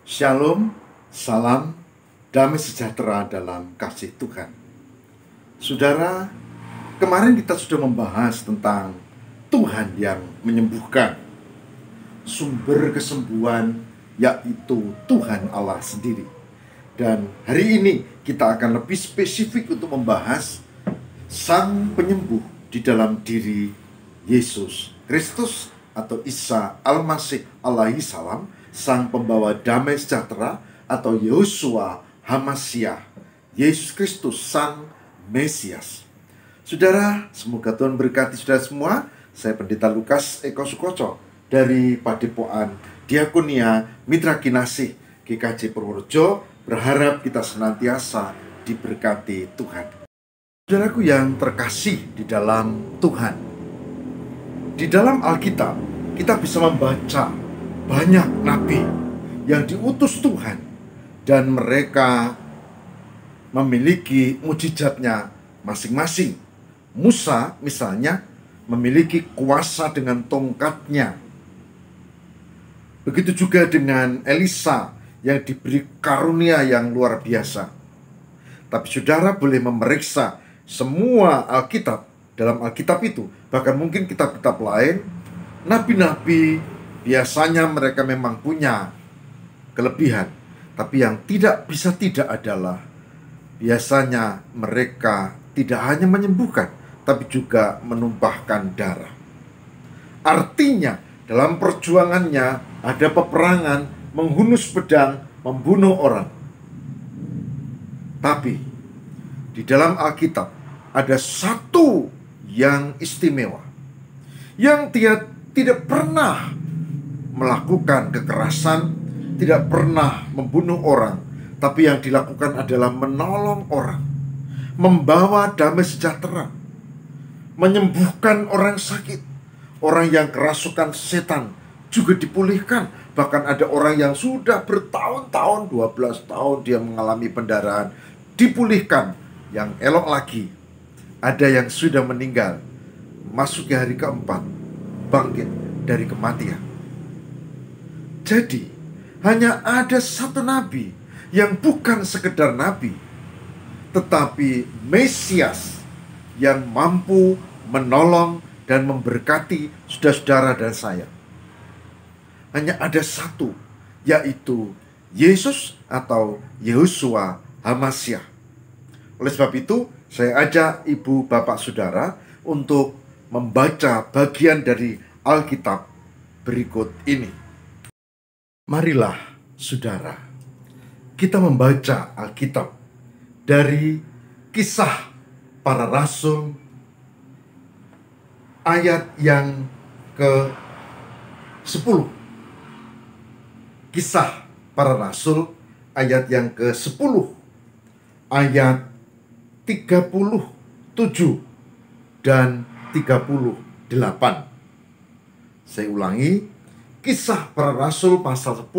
Shalom, salam, damai sejahtera dalam kasih Tuhan. Saudara, kemarin kita sudah membahas tentang Tuhan yang menyembuhkan. Sumber kesembuhan yaitu Tuhan Allah sendiri. Dan hari ini kita akan lebih spesifik untuk membahas Sang Penyembuh di dalam diri Yesus Kristus atau Isa Al-Masih alaihi salam, Sang Pembawa Damai Sejahtera atau Yeshua HaMashiach, Yesus Kristus Sang Mesias. Saudara, semoga Tuhan berkati saudara semua. Saya Pendeta Lukas Eko Sukoco dari Padepokan Diakonia Mitra Kinasih GKJ Purworejo, berharap kita senantiasa diberkati Tuhan. Saudaraku yang terkasih di dalam Tuhan, di dalam Alkitab kita bisa membaca banyak nabi yang diutus Tuhan dan mereka memiliki mujizatnya masing-masing. Musa misalnya memiliki kuasa dengan tongkatnya. Begitu juga dengan Elisa yang diberi karunia yang luar biasa. Tapi saudara boleh memeriksa semua Alkitab. Dalam Alkitab itu, bahkan mungkin kitab-kitab lain, nabi-nabi biasanya mereka memang punya kelebihan. Tapi yang tidak bisa tidak adalah biasanya mereka tidak hanya menyembuhkan, tapi juga menumpahkan darah. Artinya dalam perjuangannya ada peperangan, menghunus pedang, membunuh orang. Tapi di dalam Alkitab ada satu yang istimewa, yang tidak pernah melakukan kekerasan, tidak pernah membunuh orang, tapi yang dilakukan adalah menolong orang, membawa damai sejahtera, menyembuhkan orang sakit, orang yang kerasukan setan juga dipulihkan. Bahkan ada orang yang sudah bertahun-tahun, 12 tahun dia mengalami pendarahan, dipulihkan. Yang elok lagi, ada yang sudah meninggal, masuk ke hari keempat, bangkit dari kematian. Jadi, hanya ada satu nabi yang bukan sekedar nabi, tetapi Mesias yang mampu menolong dan memberkati saudara-saudara dan saya. Hanya ada satu, yaitu Yesus atau Yeshua HaMashiach. Oleh sebab itu, saya ajak ibu, bapak, saudara untuk membaca bagian dari Alkitab berikut ini. Marilah, saudara, kita membaca Alkitab dari Kisah Para Rasul ayat yang ke-10. Kisah Para Rasul ayat yang ke-10, ayat 37 dan 38. Saya ulangi, Kisah Para Rasul pasal 10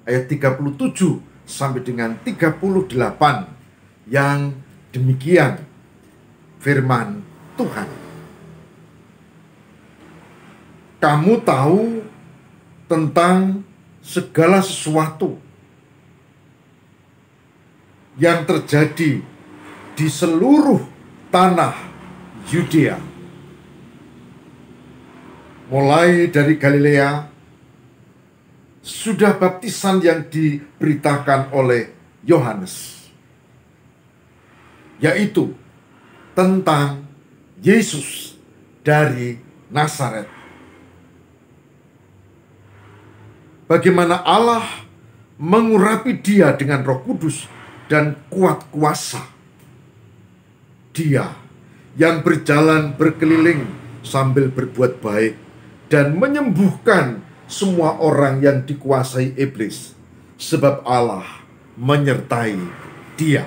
ayat 37 sampai dengan 38, yang demikian firman Tuhan. Kamu tahu tentang segala sesuatu yang terjadi di seluruh tanah Yudea, mulai dari Galilea, sudah baptisan yang diberitakan oleh Yohanes, yaitu tentang Yesus dari Nazaret. Bagaimana Allah mengurapi dia dengan Roh Kudus dan kuat kuasa. Dia yang berjalan berkeliling sambil berbuat baik dan menyembuhkan semua orang yang dikuasai iblis, sebab Allah menyertai dia.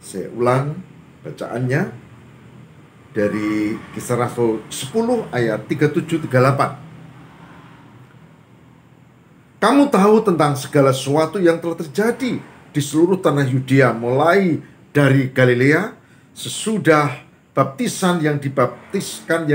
Saya ulang bacaannya dari Kisah Rasul 10 ayat 37-38. Kamu tahu tentang segala sesuatu yang telah terjadi di seluruh tanah Yudea, mulai dari Galilea, sesudah baptisan yang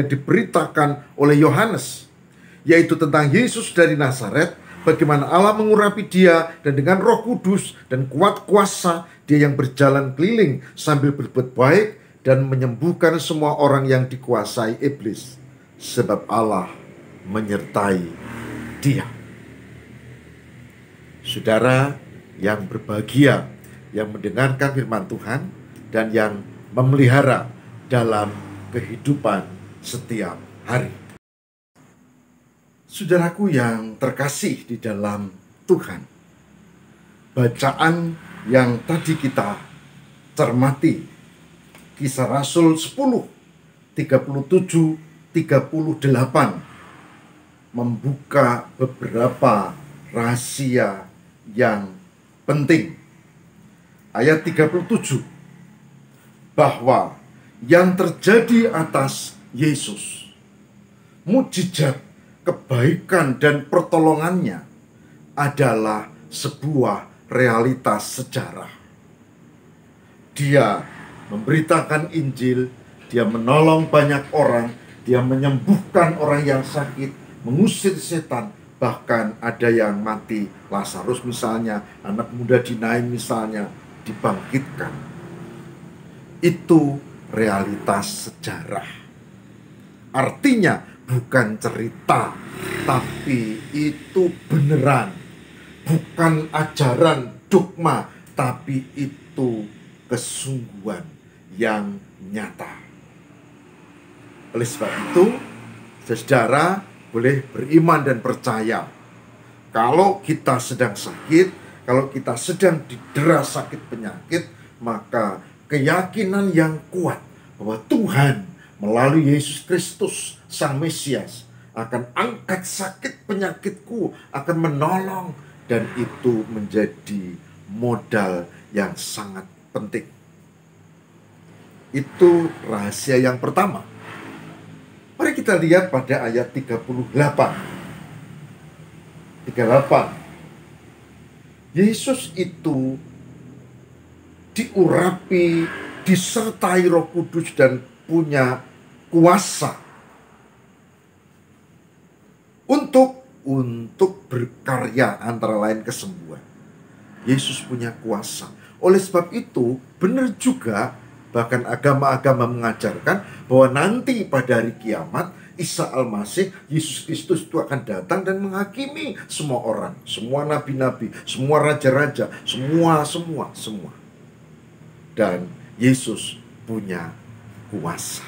diberitakan oleh Yohanes, yaitu tentang Yesus dari Nazaret, bagaimana Allah mengurapi dia, dan dengan Roh Kudus dan kuat kuasa dia yang berjalan keliling sambil berbuat baik dan menyembuhkan semua orang yang dikuasai iblis, sebab Allah menyertai dia. Saudara yang berbahagia, yang mendengarkan firman Tuhan dan yang memelihara dalam kehidupan setiap hari. Saudaraku yang terkasih di dalam Tuhan, bacaan yang tadi kita cermati, Kisah Rasul 10, 37, 38, membuka beberapa rahasia yang penting. Ayat 37, bahwa yang terjadi atas Yesus, mukjizat, kebaikan dan pertolongannya adalah sebuah realitas sejarah. Dia memberitakan Injil, dia menolong banyak orang, dia menyembuhkan orang yang sakit, mengusir setan, bahkan ada yang mati, Lazarus misalnya, anak muda di Nain misalnya, dibangkitkan. Itu realitas sejarah. Artinya bukan cerita, tapi itu beneran. Bukan ajaran dogma, tapi itu kesungguhan yang nyata. Oleh sebab itu, saudara boleh beriman dan percaya. Kalau kita sedang sakit, kalau kita sedang didera sakit penyakit, maka keyakinan yang kuat bahwa Tuhan melalui Yesus Kristus, Sang Mesias, akan angkat sakit penyakitku, akan menolong, dan itu menjadi modal yang sangat penting. Itu rahasia yang pertama. Mari kita lihat pada ayat 38. Yesus itu diurapi, disertai Roh Kudus dan punya kuasa untuk berkarya, antara lain kesembuhan. Yesus punya kuasa. Oleh sebab itu, benar juga, bahkan agama-agama mengajarkan bahwa nanti pada hari kiamat, Isa Al-Masih, Yesus Kristus itu akan datang dan menghakimi semua orang, semua nabi-nabi, semua raja-raja, semua. Dan Yesus punya kuasa.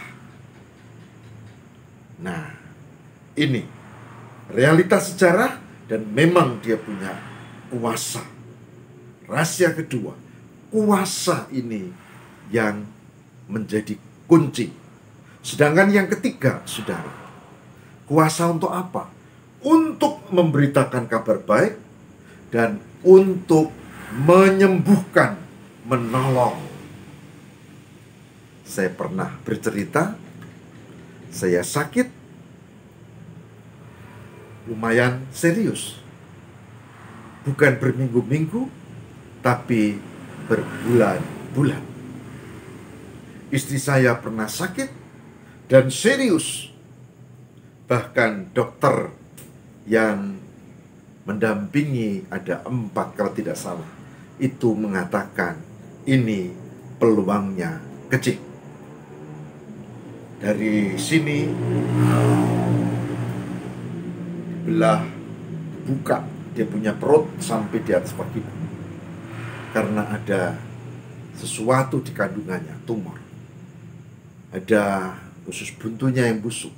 Nah, ini realitas sejarah dan memang dia punya kuasa. Rahasia kedua, kuasa ini yang menjadi kunci. Sedangkan yang ketiga, saudara, kuasa untuk apa? Untuk memberitakan kabar baik dan untuk menyembuhkan, menolong. Saya pernah bercerita, saya sakit lumayan serius. Bukan berminggu-minggu, tapi berbulan-bulan. Istri saya pernah sakit dan serius. Bahkan dokter yang mendampingi, ada 4 kalau tidak salah, itu mengatakan ini peluangnya kecil. Dari sini belah, buka, dia punya perut sampai di atas vagina, karena ada sesuatu di kandungannya, tumor. Ada usus buntunya yang busuk,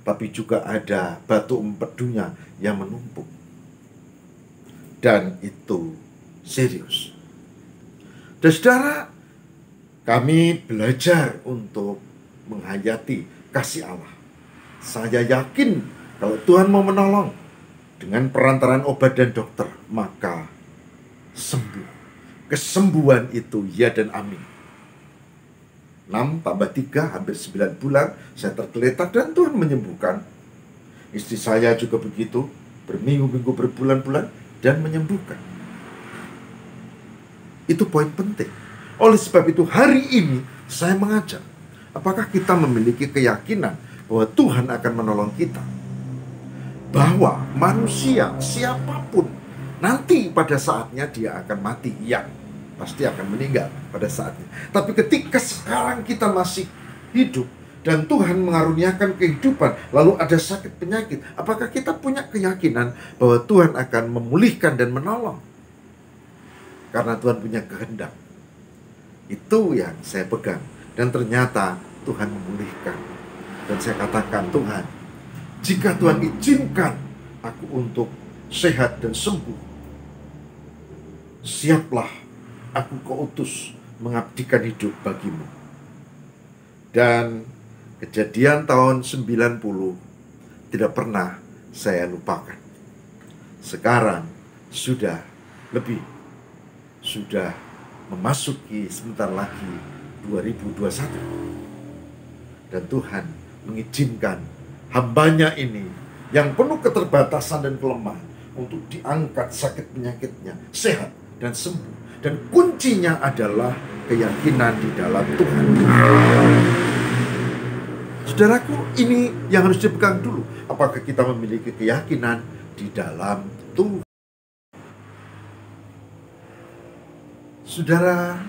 tapi juga ada batu empedunya yang menumpuk. Dan itu serius. Dan saudara, kami belajar untuk menghayati kasih Allah. Saya yakin kalau Tuhan mau menolong dengan perantaraan obat dan dokter, maka sembuh. Kesembuhan itu ya dan amin. 6 tambah 3 hampir 9 bulan saya tergeletak dan Tuhan menyembuhkan. Istri saya juga begitu, berminggu-minggu, berbulan-bulan, dan menyembuhkan. Itu poin penting. Oleh sebab itu hari ini saya mengajak, apakah kita memiliki keyakinan bahwa Tuhan akan menolong kita? bahwa manusia siapapun nanti pada saatnya dia akan mati. Ya, pasti akan meninggal pada saatnya. Tapi ketika sekarang kita masih hidup dan Tuhan mengaruniakan kehidupan, lalu ada sakit penyakit, apakah kita punya keyakinan bahwa Tuhan akan memulihkan dan menolong? Karena Tuhan punya kehendak. Itu yang saya pegang. Dan ternyata Tuhan memulihkan. Dan saya katakan, Tuhan, jika Tuhan izinkan aku untuk sehat dan sembuh, siaplah aku kau utus mengabdikan hidup bagimu. Dan kejadian tahun 90 tidak pernah saya lupakan. Sekarang sudah memasuki sebentar lagi 2021. Dan Tuhan mengizinkan hambanya ini yang penuh keterbatasan dan kelemahan untuk diangkat sakit penyakitnya, sehat dan sembuh. Dan kuncinya adalah keyakinan di dalam Tuhan. Saudaraku, ini yang harus dipegang dulu. Apakah kita memiliki keyakinan di dalam Tuhan? Saudara,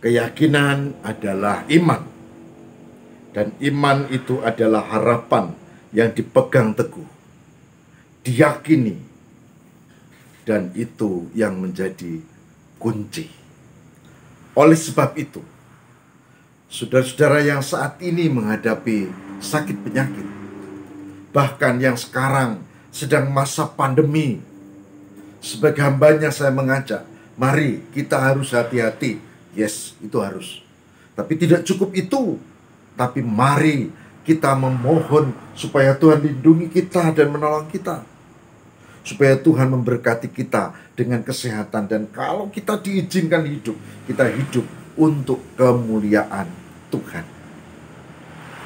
keyakinan adalah iman. Dan iman itu adalah harapan yang dipegang teguh, diyakini. Dan itu yang menjadi kunci. Oleh sebab itu, saudara-saudara yang saat ini menghadapi sakit penyakit, bahkan yang sekarang sedang masa pandemi, sebagai hambanya saya mengajak, mari kita harus hati-hati. Yes, itu harus. Tapi tidak cukup itu. Tapi mari kita memohon supaya Tuhan lindungi kita dan menolong kita. Supaya Tuhan memberkati kita dengan kesehatan. Dan kalau kita diizinkan hidup, kita hidup untuk kemuliaan Tuhan.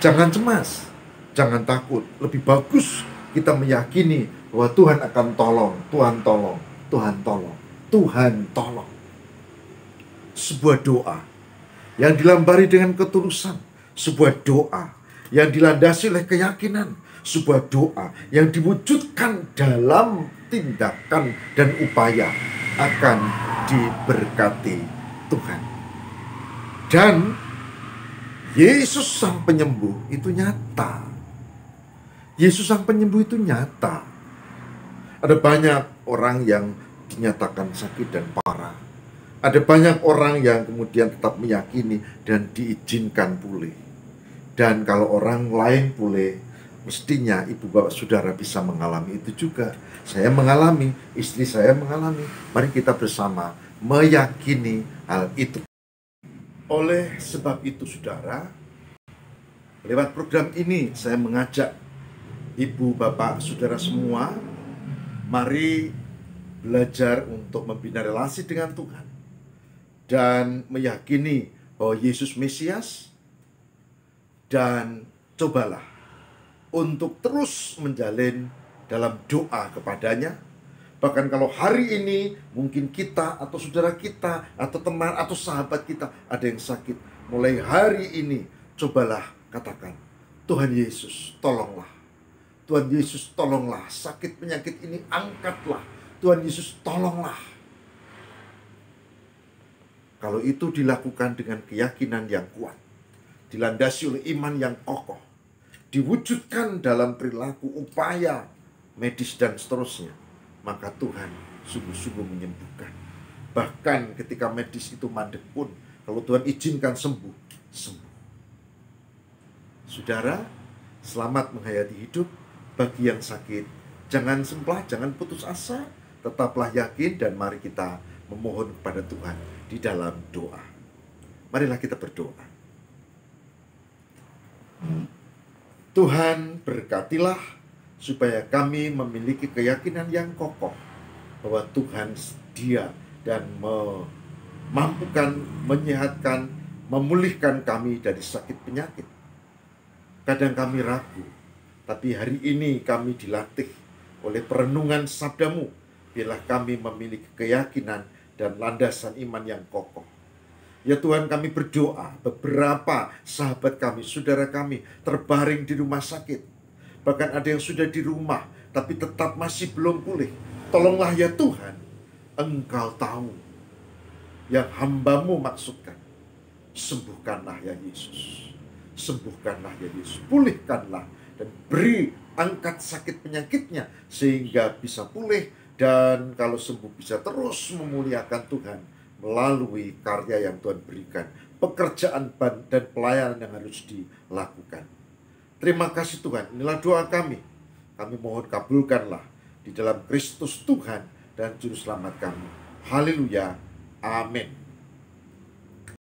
Jangan cemas, jangan takut. Lebih bagus kita meyakini bahwa Tuhan akan tolong. Tuhan tolong, Tuhan tolong, Tuhan tolong. Sebuah doa yang dilambari dengan ketulusan, sebuah doa yang dilandasi oleh keyakinan, sebuah doa yang diwujudkan dalam tindakan dan upaya akan diberkati Tuhan. Dan Yesus Sang Penyembuh itu nyata. Yesus Sang Penyembuh itu nyata. Ada banyak orang yang dinyatakan sakit dan parah. Ada banyak orang yang kemudian tetap meyakini dan diizinkan pulih. Dan kalau orang lain pulih, mestinya ibu bapak saudara bisa mengalami itu juga. Saya mengalami, istri saya mengalami. Mari kita bersama meyakini hal itu. Oleh sebab itu saudara, lewat program ini saya mengajak ibu bapak saudara semua, mari belajar untuk membina relasi dengan Tuhan. Dan meyakini bahwa Yesus Mesias. Dan cobalah untuk terus menjalin dalam doa kepadanya. Bahkan kalau hari ini mungkin kita atau saudara kita atau teman atau sahabat kita ada yang sakit, mulai hari ini cobalah katakan, Tuhan Yesus tolonglah. Tuhan Yesus tolonglah, sakit penyakit ini angkatlah. Tuhan Yesus tolonglah. Kalau itu dilakukan dengan keyakinan yang kuat, dilandasi oleh iman yang kokoh, diwujudkan dalam perilaku, upaya medis dan seterusnya, maka Tuhan sungguh-sungguh menyembuhkan. Bahkan ketika medis itu mandek pun, kalau Tuhan izinkan sembuh. Saudara, selamat menghayati hidup. Bagi yang sakit, jangan semplah, jangan putus asa, tetaplah yakin dan mari kita memohon kepada Tuhan di dalam doa. Marilah kita berdoa. Tuhan, berkatilah supaya kami memiliki keyakinan yang kokoh bahwa Tuhan sedia dan memampukan, menyehatkan, memulihkan kami dari sakit penyakit. Kadang kami ragu, tapi hari ini kami dilatih oleh perenungan sabdamu. Biarlah kami memiliki keyakinan dan landasan iman yang kokoh. Ya Tuhan, kami berdoa, beberapa sahabat kami, saudara kami terbaring di rumah sakit. Bahkan ada yang sudah di rumah tapi tetap masih belum pulih. Tolonglah ya Tuhan, Engkau tahu yang hamba-Mu maksudkan. Sembuhkanlah ya Yesus. Sembuhkanlah ya Yesus. Pulihkanlah dan beri, angkat sakit penyakitnya sehingga bisa pulih, dan kalau sembuh bisa terus memuliakan Tuhan melalui karya yang Tuhan berikan, pekerjaan dan pelayanan yang harus dilakukan. Terima kasih Tuhan, inilah doa kami. Kami mohon kabulkanlah di dalam Kristus Tuhan dan Juru Selamat kami. Haleluya. Amin.